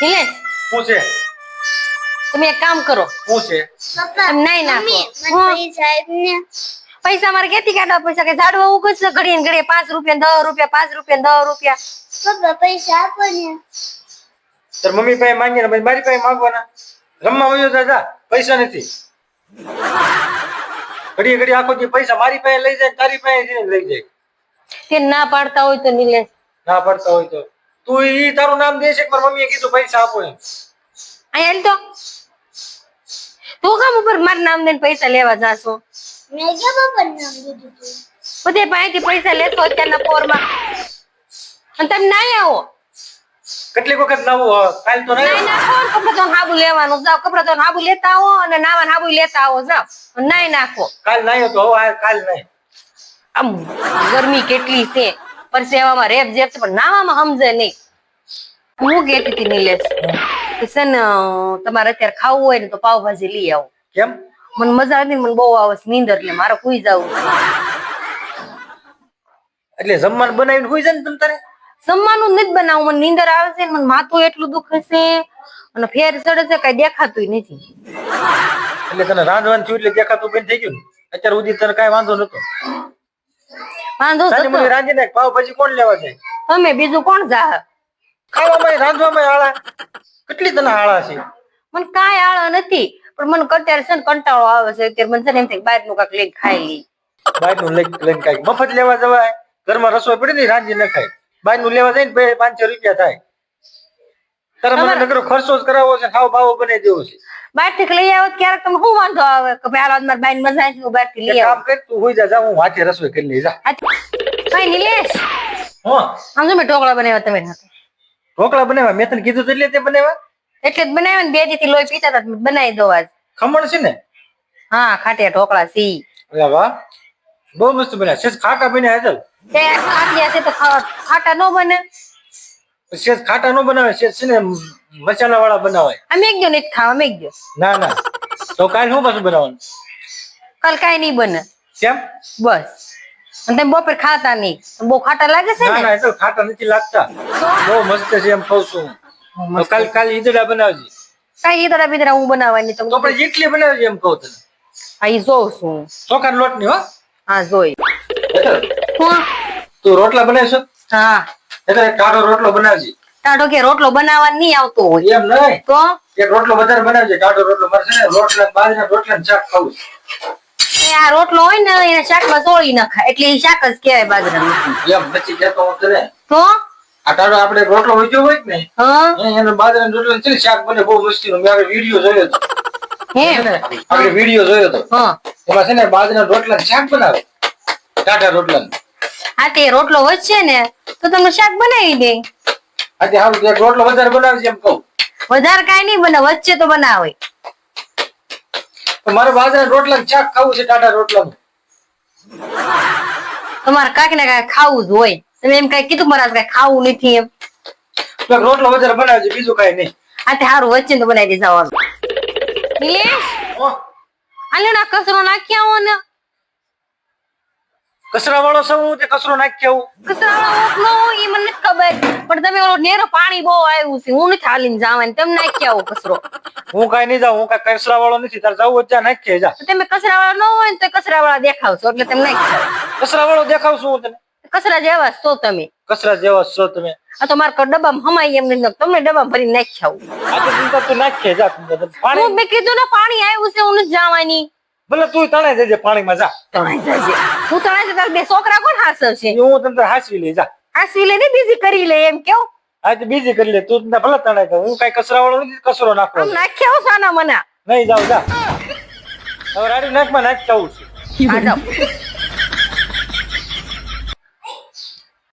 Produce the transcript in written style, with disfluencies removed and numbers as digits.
નિલેશ શું છે? તમે એક કામ કરો. શું છે? પપ્પા નહીં નાખો. મમ્મી સાહેબ ને પૈસા મારે ક્યાંથી કાઢવા? પૈસા કે ઝાડવા ઉગો છે ઘડીએ ને ઘડીએ 5 રૂપિયા 10 રૂપિયા 5 રૂપિયા 10 રૂપિયા. પપ્પા પૈસા આપો ને. તાર મમ્મી પાસે માંગીએ ને પછી મારી પાસે માંગવાના. રમવા વયો જા, પૈસા નથી. ઘડીએ ઘડી આખો દી પૈસા મારી પાસે લઈ જાય, તારી પાસે લઈ જાય. તે ના પાડતા હોય તો નિલેશ ના પડતા હોય તો તું ઈ તારું નામ દે છે કે મારી મમ્મીએ કીધું પૈસા આપો એમ. અહીંયા તો તું કામ ઉપર મારું નામ દઈને પૈસા લેવા જાશો? મેં ક્યાં પપ્પાનું નામ દીધું તું? બધે પાસેથી પૈસા લેતો અત્યારના પોરમાં અને તમે ના આવો. કેટલીક વખત લાવું કાલ તો નાઈ નાખો ને કપડા તો હાબુ લેવાનું જાવ, કપડા તો હાબુ લેતા આવો અને નાવા હાબુ લેતા આવો જાવ. નાઈ નાખો. કાલ નાયો તો હવે કાલ નહીં. આમ ગરમી કેટલી છે, પરસેવામાં રેપ જેપ છે, પણ નાવામાં સમજે નહીં. હું કહેતી હતી નિલેશ કે છે ને તમારે અત્યારે ખાવું હોય ને તો પાવભાજી લઈ આવો. કેમ? મને મજા નથી, મને બહુ આવે છે નીંદર, એટલે મારે સુઈ જવું છે. એટલે જમવાનું બનાવીને હોઈ જાય ને તમ તારે? જમવાનું નથી બનાવું, મને નીંદર આવે છે, મને માથું એટલું દુખે છે અને ફેર ચડે છે, કઈ દેખાતું નથી. એટલે તને રાંધવાનું થયું એટલે દેખાતું બંધ થઈ ગયું ને? અત્યાર સુધી તને કઈ વાંધો નતો? વાંધો સાની મને રાંધી નાખ, પાવભાજી કોણ લેવા જાય? તમે, બીજું કોણ જા? ખાવામાં રાંધવામાં આળા કેટલી તને આળા છે? મને કાંઈ આળા નથી, પણ મને અત્યારે છે ને કંટાળો આવે છે. અત્યારે મને છે ને એમ થાય બહારનું કાંઈક લઈને ખાઈ લઈ. બહારનું લઈને કઈક મફત લેવા જવાય? ઘરમાં રસોઈ પડી ને રાંધી ન ખાય, બહારનું લેવા જાય ને 500 રૂપિયા થાય. તારે મને નકરો ખર્ચો જ કરાવવો છે, ખાવ બાવો બનાવી દેવો છે. બહારથી લઈ આવો તો ક્યારેક તમે શું વાંધો આવે કે ભાઈ હાલો મારી બાઈને મજા આવી, હું બહારથી લઈ કામ આવું. કર, તું હોઈ જા, હું હાથે રસોઈ કરી લઈ જા. કઈ નિલેશ હા, આમ જો મેં ઢોકળા બનાવ્યા તમે સાથે. ઢોકળા બનાવ્યા? મેં તને કીધું એટલે તે બનાવ્યા? એટલે જ બનાવ્યા ને, બે દીથી લોહી પીતા હતા, બનાવી દો આજ. ખમણ છે ને? હા, ખાટિયા ઢોકળા સી. અરે વાહ, બહુ મસ્ત બન્યા. સેજ ખાટા બન્યા હેજલ. તે ખાટિયા છે તો ખાટા ન બને? સેજ ખાટા નો બનાવે, સેજ છે ને મસાલા વાળા બનાવાય. અમે એક ગયો નથી ખાવા, અમે એક ગયો. ના ના, તો કાલ શું પાછું બનાવવાનું? કાલ કઈ નહીં બને કેમ? બસ. અને તમે બપોર ખાતા નહીં, બહુ ખાટા લાગે છે ના ને? ના, એ તો ખાટા નથી લાગતા, બહુ મસ્ત છે એમ કહું છું. તો કાલ ઈદડા બનાવજે. કઈ ઈદડા બીદડા હું બનાવવાની તો તો પણ ઇડલી બનાવજે એમ કહું તને. હા ઈ જોઉં છું. ચોખા લોટ ની હો. હા જોઈ. હું તું રોટલા બનાવશો? હા એટલે ટાઢો રોટલો બનાવજે. ટાઢો કે રોટલો બનાવવા નહીં આવતો હોય એમ નહીં, તો એક રોટલો વધારે બનાવજે, ટાઢો રોટલો. મારે છે ને રોટલા બાજરીના રોટલા શાક ખાવું. એ આ રોટલો હોય ને એને શાકમાં સોળી નખાય, એટલે એ શાક જ કહેવાય બાજરાનું. એમ નથી કહેતો હું તને. તો આ ટાઢો આપણે રોટલો વચ્ચે હોય ને, હા એને બાજરાના રોટલા છે ને શાક બને બહુ મુશ્કેલ. મેં આગળ વિડીયો જોયો હતો. હે છે ને આગળ વિડીયો જોયો હતો, હા એમાં છે ને બાજરાના રોટલા શાક બનાવે, ટાઢા રોટલા. હા તે રોટલો વચ્ચે ને તો તમને શાક બનાવી દે. આજે હાલ એક રોટલો વધારે બનાવજે એમ કહું. વધારે કાંઈ નહીં બને, વચ્ચે તો બનાવે. તો મારે બાજરાના રોટલા શાક ખાવું છે, ટાઢા રોટલા. તમારે કાંઈક ને કાંઈક ખાવું જ હોય. તમે એમ કઈ કીધું મારા કઈ ખાવું નથી એમ? તો રોટલો વધારે બનાવજે, બીજું કઈ નહીં. આ તે સારું વચ્ચે તો બનાવી દે જવાનું. નિલેશ આલે ના કચરો નાખી આવો ને. કચરા વાળો સૌ તે કચરો નાખી આવું. કચરા વાળો હોય એ મને નથી ખબર, પણ તમે ઓલો નેરો પાણી બહુ આવ્યું છે, હું નથી હાલીને જવાની, તમે નાખી આવો કચરો. હું કઈ નહીં જાઉં, હું કઈ કચરા વાળો નથી. તારે જવું જ નાખીએ જા. તમે કચરા વાળા ન હોય ને તો કચરા વાળા દેખાવશો, એટલે તમે નાખી આવો. કચરા વાળો દેખાવશું હું તને? કચરા જેવા છો તમે. કચરા જેવા છો તમે. આ તો મારા ડબ્બામાં હમાય એમ નથી, તમે ડબ્બામાં ભરીને નાખી આવું. આ તો ચિંતા તું નાખીએ જા. પાણી હું મેં કીધું ને પાણી આવ્યું છે, હું નથી જવાની. ભલે તું તણાઈ જજે પાણીમાં જા. તણાઈ જાય હું તણાઈ જાય, બે છોકરા કોણ હાસવશે? હું તને હાસવી લઈ જા. હાસવી લે ને બીજી કરી લે એમ કેવું? આજે બીજી કરી લે, તું તને ભલે તણાઈ જાય. હું કઈ કચરા વાળો નથી, કચરો નાખવો આમ નાખી આવો સાના મના. નહીં. જાવ જા, હવે રાડી નાકમાં નાખી આવું છું. આ જાઓ.